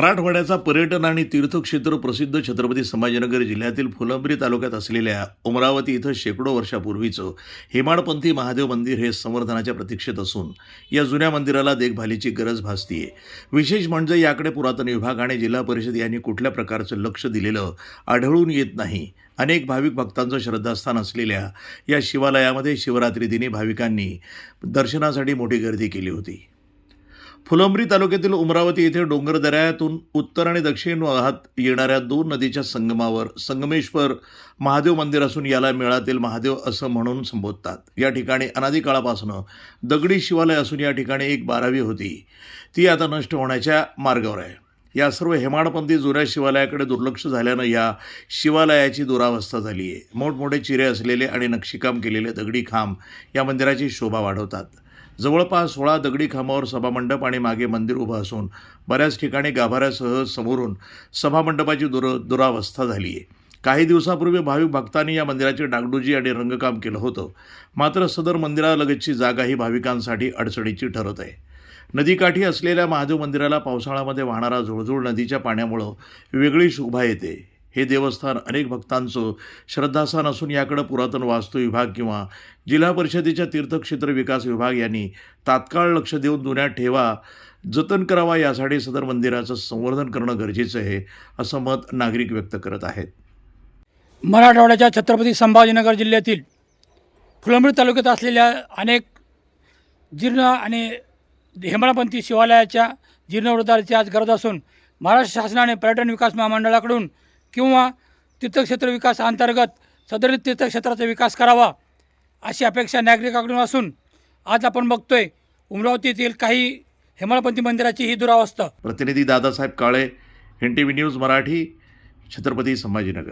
मराठवाड्याचा पर्यटन आणि तीर्थक्षेत्र प्रसिद्ध छत्रपती संभाजीनगर जिल्ह्यातील फुलंब्री तालुक्यात असलेल्या उमरावती इथं शेकडो वर्षापूर्वीचं हेमाडपंथी महादेव मंदिर हे संवर्धनाच्या प्रतीक्षेत असून या जुन्या मंदिराला देखभालीची गरज भासतीये। विशेष म्हणजे याकडे पुरातन विभाग आणि जिल्हा परिषद यांनी कुठल्या प्रकारचं लक्ष दिलेलं आढळून येत नाही। अनेक भाविक भक्तांचं श्रद्धास्थान असलेल्या या शिवालयामध्ये शिवरात्री दिनी भाविकांनी दर्शनासाठी मोठी गर्दी केली होती। फुलंब्री तालुक्यातील उमरावती येथे डोंगर दऱ्यातून उत्तर आणि दक्षिण वाहत येणाऱ्या दोन नदीच्या संगमावर संगमेश्वर महादेव मंदिर असून याला मेळातील महादेव असं म्हणून संबोधतात। या ठिकाणी अनादी काळापासून दगडी शिवालय असून या ठिकाणी एक बारावी होती, ती आता नष्ट होण्याच्या मार्गावर आहे। या सर्व हेमाडपंथी जुन्या शिवालयाकडे दुर्लक्ष झाल्यानं या शिवालयाची दुरावस्था झाली आहे। मोठमोठे चिरे असलेले आणि नक्षीकाम केलेले दगडी खांब या मंदिराची शोभा वाढवतात। जवळपास 16 दगडी खांबावर सभामंडप आणि मागे मंदिर उभं असून बऱ्याच ठिकाणी गाभाऱ्यासह समोरून सभामंडपाची दुरावस्था झाली आहे। काही दिवसापूर्वी भाविक भक्तांनी या मंदिराची डागडुजी आणि रंगकाम केलं होतं, मात्र सदर मंदिरालगतची जागा ही भाविकांसाठी अडचणीची ठरत आहे। नदीकाठी असलेल्या महादेव मंदिराला पावसाळ्यामध्ये वाहणारा झुळझुळ नदीच्या पाण्यामुळं वेगळी शोभा येते। हे देवस्थान अनेक भक्तांचं श्रद्धास्थान असून याकडे पुरातन वास्तू विभाग किंवा जिल्हा परिषदेच्या तीर्थक्षेत्र विकास विभाग यांनी तात्काळ लक्ष देऊन जुन्या ठेवा जतन करावा, यासाठी सदर मंदिराचं संवर्धन करणं गरजेचं आहे, असं मत नागरिक व्यक्त करत आहेत। मराठवाड्याच्या छत्रपती संभाजीनगर जिल्ह्यातील फुलंब्री तालुक्यात असलेल्या अनेक जीर्ण आणि हेमाडपंथी शिवालयाच्या जीर्णोद्धाराची आज गरज असून महाराष्ट्र शासनाने पर्यटन विकास महामंडळाकडून किंवा तीर्थक्षेत्र विकास अंतर्गत सदर तीर्थक्षेत्राचा विकास करावा अशी अपेक्षा नागरिकांकडून असून आज आपण बघतोय उमरावतीतील काही हेमाडपंथी मंदिराची ही दुरावस्था। प्रतिनिधी दादासाहेब काळे, NTV न्यूज मराठी, छत्रपती संभाजीनगर।